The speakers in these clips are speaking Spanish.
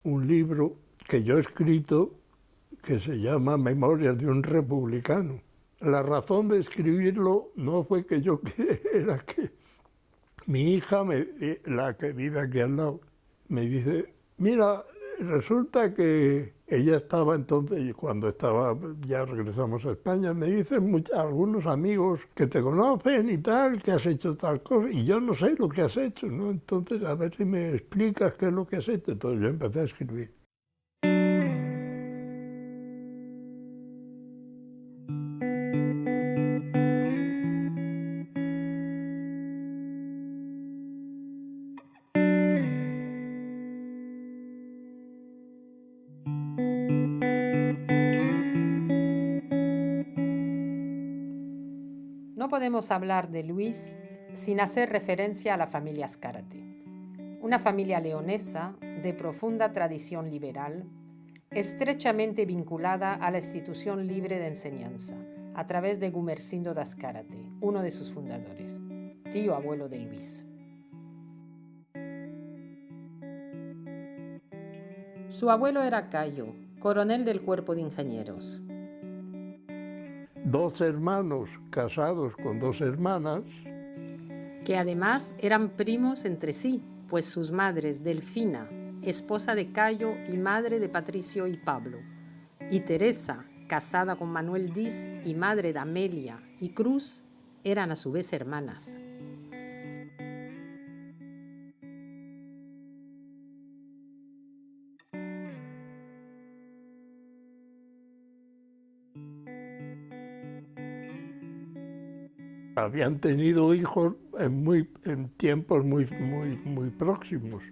un libro que yo he escrito que se llama Memorias de un republicano. La razón de escribirlo no fue que yo era que mi hija, la que vive aquí al lado, me dice, mira, resulta que ella estaba entonces, cuando estaba, ya regresamos a España, me dicen algunos amigos que te conocen y tal, que has hecho tal cosa, y yo no sé lo que has hecho, ¿no? Entonces, a ver si me explicas qué es lo que has hecho. Entonces yo empecé a escribir. No podemos hablar de Luis sin hacer referencia a la familia Azcárate, una familia leonesa de profunda tradición liberal, estrechamente vinculada a la institución libre de enseñanza, a través de Gumersindo de Azcárate, uno de sus fundadores, tío abuelo de Luis. Su abuelo era Cayo, coronel del cuerpo de ingenieros. Dos hermanos casados con dos hermanas, que además eran primos entre sí, pues sus madres, Delfina, esposa de Cayo y madre de Patricio y Pablo, y Teresa, casada con Manuel Diz y madre de Amelia y Cruz, eran a su vez hermanas. habían tenido hijos en tiempos muy próximos.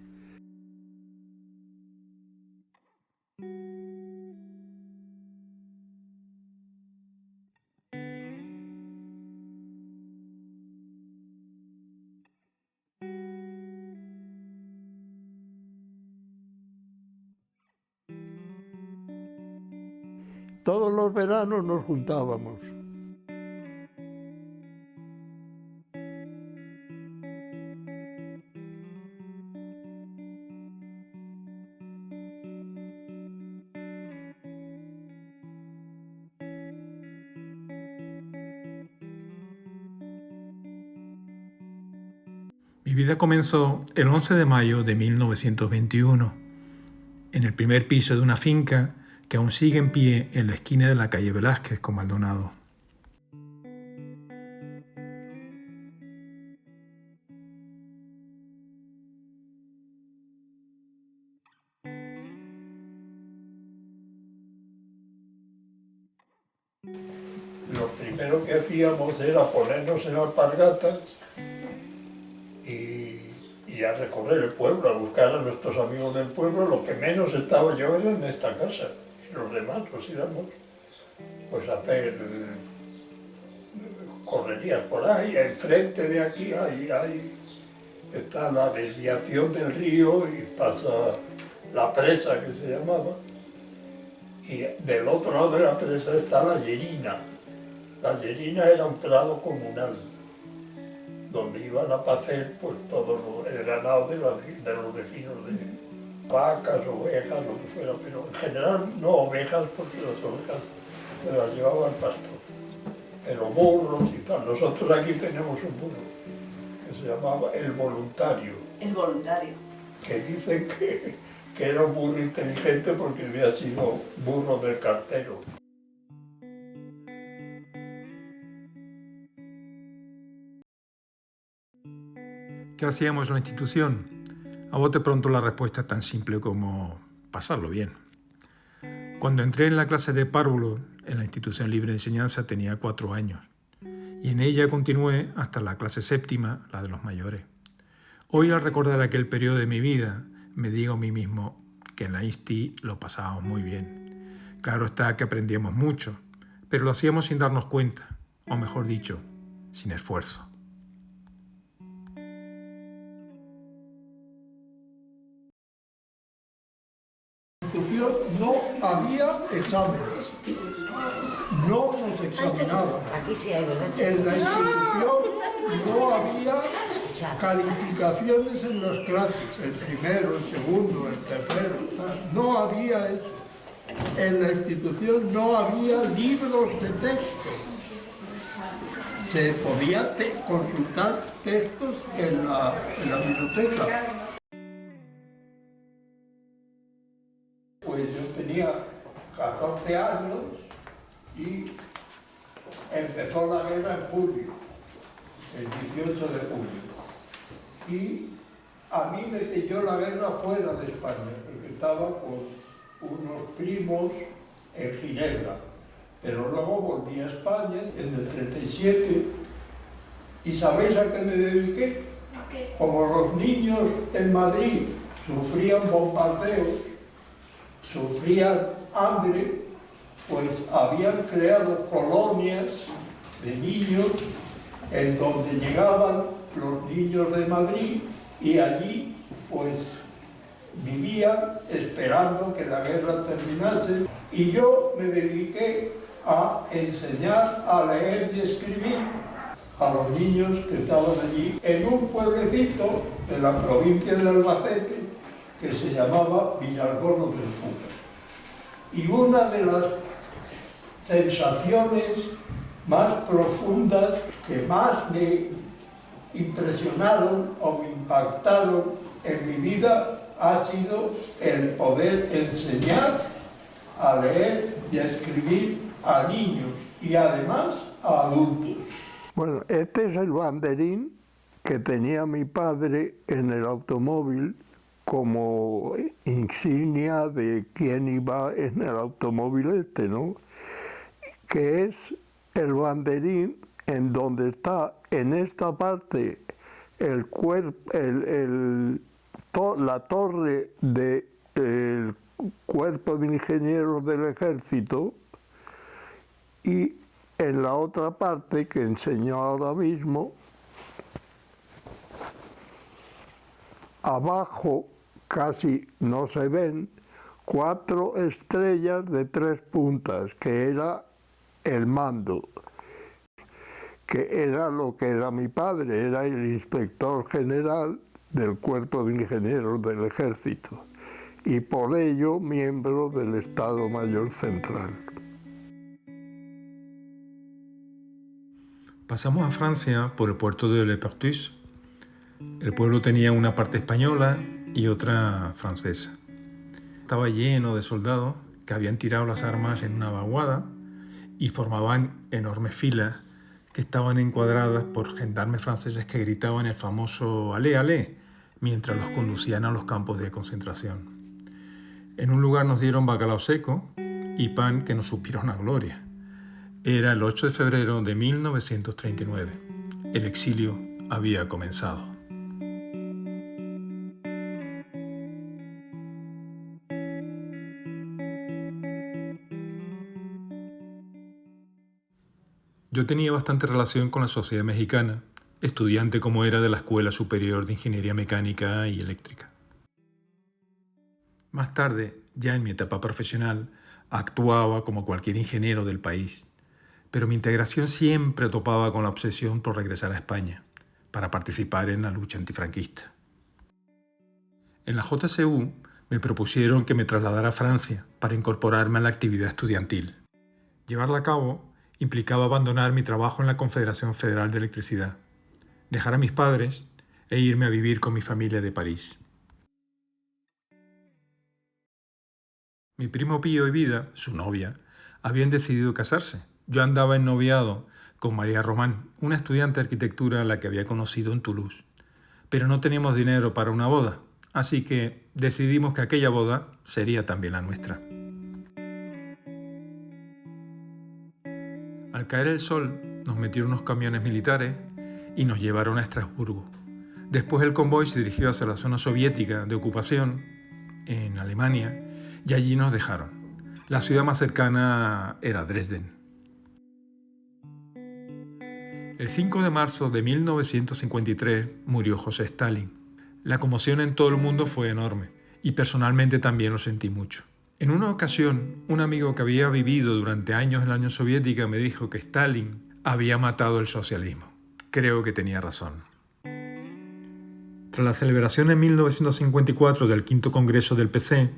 Todos los veranos nos juntábamos. Mi vida comenzó el 11 de mayo de 1921, en el primer piso de una finca que aún sigue en pie en la esquina de la calle Velázquez con Maldonado. Lo primero que hacíamos era ponernos en alpargatas y a recorrer el pueblo, a buscar a nuestros amigos del pueblo. Lo que menos estaba yo era en esta casa, y los demás pues íbamos pues a hacer correrías por ahí. Enfrente de aquí está la desviación del río y pasa la presa, que se llamaba, y del otro lado de la presa está la Llerina. La Llerina era un prado comunal, donde iban a pacer pues, todo el ganado de los vecinos, de vacas, ovejas, lo que fuera, pero en general no ovejas, porque las ovejas se las llevaba al pastor, pero burros y tal. Nosotros aquí tenemos un burro que se llamaba el Voluntario. El Voluntario. Que dicen que era un burro inteligente porque había sido burro del cartero. ¿Qué hacíamos en la institución? A bote pronto la respuesta es tan simple como pasarlo bien. Cuando entré en la clase de párvulo en la institución libre de enseñanza tenía 4 años y en ella continué hasta la clase séptima, la de los mayores. Hoy, al recordar aquel periodo de mi vida, me digo a mí mismo que en la ISTI lo pasábamos muy bien. Claro está que aprendíamos mucho, pero lo hacíamos sin darnos cuenta, o mejor dicho, sin esfuerzo. No había exámenes. no nos examinaban. Aquí sí hay, ¿verdad? En la institución no había calificaciones en las clases, el primero, el segundo, el tercero, no había eso. En la institución no había libros de texto. Se podía consultar textos en la biblioteca. Pues yo tenía 14 años y empezó la guerra en julio, el 18 de julio. Y a mí me pilló la guerra fuera de España, porque estaba con unos primos en Ginebra. Pero luego volví a España en el 37 y ¿sabéis a qué me dediqué? Como los niños en Madrid sufrían bombardeos, sufrían hambre, pues habían creado colonias de niños en donde llegaban los niños de Madrid y allí pues vivían esperando que la guerra terminase. Y yo me dediqué a enseñar a leer y escribir a los niños que estaban allí en un pueblecito de la provincia de Albacete que se llamaba Villargono del Cura. Y una de las sensaciones más profundas que más me impresionaron o me impactaron en mi vida ha sido el poder enseñar a leer y a escribir a niños y además a adultos. Bueno, este es el banderín que tenía mi padre en el automóvil como insignia de quién iba en el automóvil este, ¿no? Que es el banderín en donde está en esta parte la torre del Cuerpo de Ingenieros del Ejército y en la otra parte que enseño ahora mismo, abajo casi no se ven 4 estrellas de 3 puntas, que era el mando, que era lo que era mi padre, era el inspector general del Cuerpo de Ingenieros del Ejército y por ello miembro del Estado Mayor Central. Pasamos a Francia por el puerto de Le Perthus. El pueblo tenía una parte española y otra francesa. Estaba lleno de soldados que habían tirado las armas en una vaguada y formaban enormes filas que estaban encuadradas por gendarmes franceses que gritaban el famoso «Allez, allez», mientras los conducían a los campos de concentración. En un lugar nos dieron bacalao seco y pan que nos supieron a gloria. Era el 8 de febrero de 1939. El exilio había comenzado. Yo tenía bastante relación con la sociedad mexicana, estudiante como era de la Escuela Superior de Ingeniería Mecánica y Eléctrica. Más tarde, ya en mi etapa profesional, actuaba como cualquier ingeniero del país, pero mi integración siempre topaba con la obsesión por regresar a España, para participar en la lucha antifranquista. En la JSU me propusieron que me trasladara a Francia para incorporarme a la actividad estudiantil. Llevarla a cabo implicaba abandonar mi trabajo en la Confederación Federal de Electricidad, dejar a mis padres e irme a vivir con mi familia de París. Mi primo Pío y Vida, su novia, habían decidido casarse. Yo andaba en noviado con María Román, una estudiante de arquitectura a la que había conocido en Toulouse, pero no teníamos dinero para una boda, así que decidimos que aquella boda sería también la nuestra. Al caer el sol, nos metieron unos camiones militares y nos llevaron a Estrasburgo. Después el convoy se dirigió hacia la zona soviética de ocupación, en Alemania, y allí nos dejaron. La ciudad más cercana era Dresden. El 5 de marzo de 1953 murió José Stalin. La conmoción en todo el mundo fue enorme y personalmente también lo sentí mucho. En una ocasión, un amigo que había vivido durante años en la Unión Soviética me dijo que Stalin había matado el socialismo. Creo que tenía razón. Tras la celebración en 1954 del quinto Congreso del PC,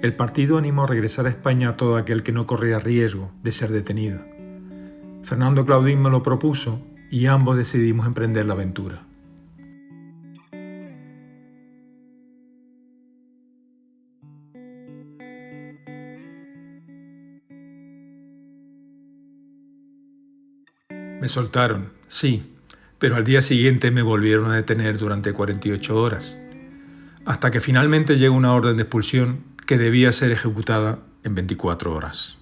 el partido animó a regresar a España a todo aquel que no corría riesgo de ser detenido. Fernando Claudín me lo propuso y ambos decidimos emprender la aventura. Me soltaron, sí, pero al día siguiente me volvieron a detener durante 48 horas, hasta que finalmente llegó una orden de expulsión que debía ser ejecutada en 24 horas.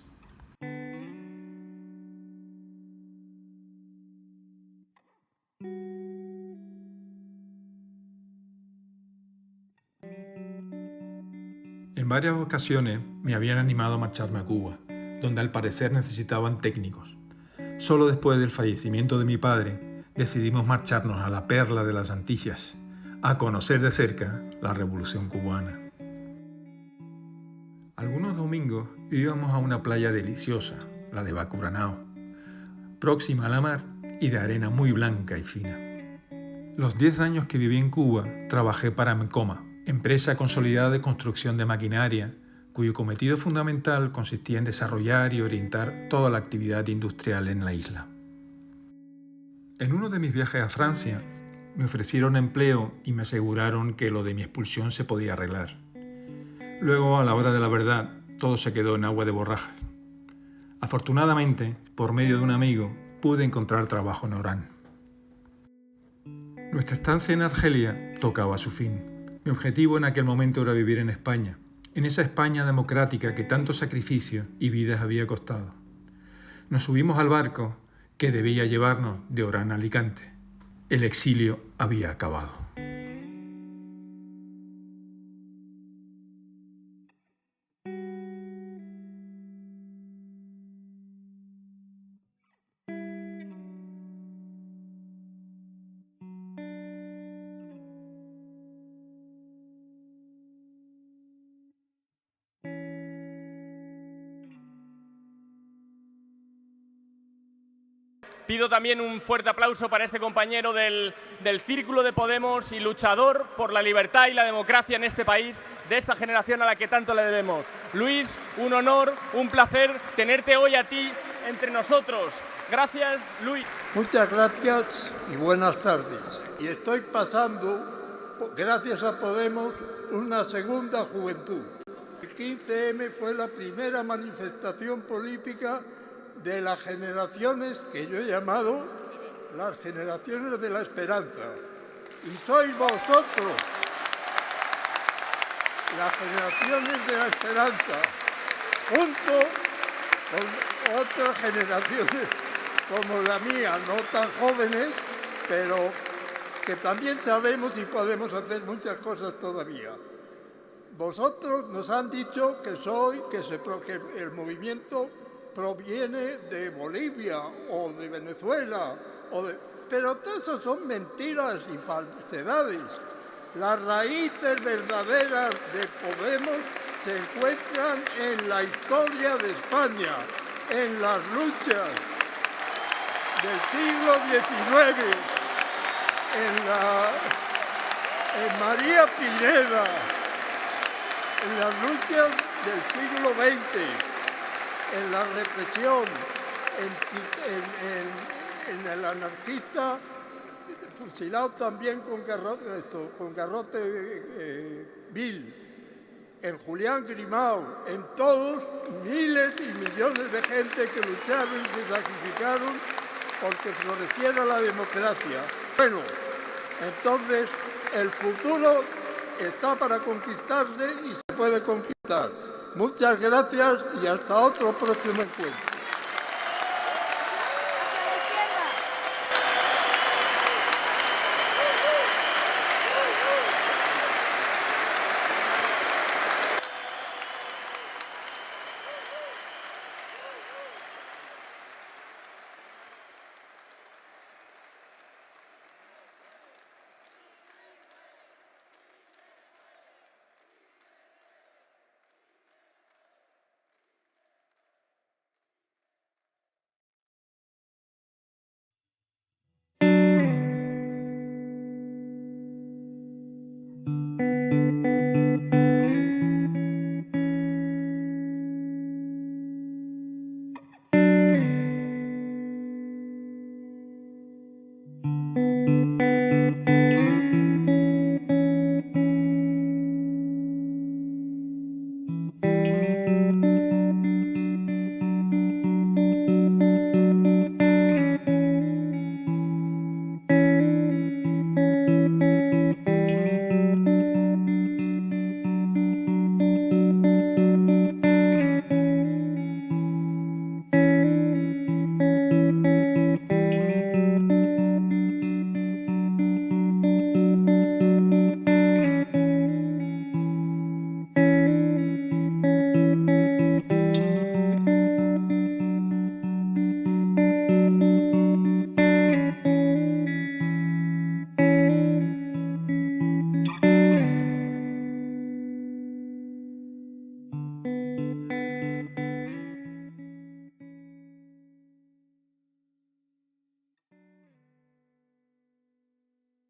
En varias ocasiones me habían animado a marcharme a Cuba, donde al parecer necesitaban técnicos. Solo después del fallecimiento de mi padre decidimos marcharnos a la perla de las Antillas, a conocer de cerca la Revolución Cubana. Algunos domingos íbamos a una playa deliciosa, la de Bacuranao, próxima a la mar y de arena muy blanca y fina. Los 10 años que viví en Cuba trabajé para Mecoma, empresa consolidada de construcción de maquinaria, cuyo cometido fundamental consistía en desarrollar y orientar toda la actividad industrial en la isla. En uno de mis viajes a Francia, me ofrecieron empleo y me aseguraron que lo de mi expulsión se podía arreglar. Luego, a la hora de la verdad, todo se quedó en agua de borrajas. Afortunadamente, por medio de un amigo, pude encontrar trabajo en Orán. Nuestra estancia en Argelia tocaba a su fin. Mi objetivo en aquel momento era vivir en España, en esa España democrática que tantos sacrificios y vidas había costado. Nos subimos al barco que debía llevarnos de Orán a Alicante. El exilio había acabado. Pido también un fuerte aplauso para este compañero del Círculo de Podemos y luchador por la libertad y la democracia en este país, de esta generación a la que tanto le debemos. Luis, un honor, un placer tenerte hoy a ti entre nosotros. Gracias, Luis. Muchas gracias y buenas tardes. Y estoy pasando, gracias a Podemos, una segunda juventud. El 15M fue la primera manifestación política de las generaciones que yo he llamado las generaciones de la esperanza. Y sois vosotros, las generaciones de la esperanza, junto con otras generaciones como la mía, no tan jóvenes, pero que también sabemos y podemos hacer muchas cosas todavía. Vosotros nos han dicho que el movimiento proviene de Bolivia o de Venezuela, pero todas esas son mentiras y falsedades. Las raíces verdaderas de Podemos se encuentran en la historia de España, en las luchas del siglo XIX, en María Pineda, en las luchas del siglo XX, en la represión, en el anarquista fusilado también con garrote vil, en Julián Grimao, en todos miles y millones de gente que lucharon y se sacrificaron porque floreciera la democracia. Bueno, entonces el futuro está para conquistarse y se puede conquistar. Muchas gracias y hasta otro próximo encuentro.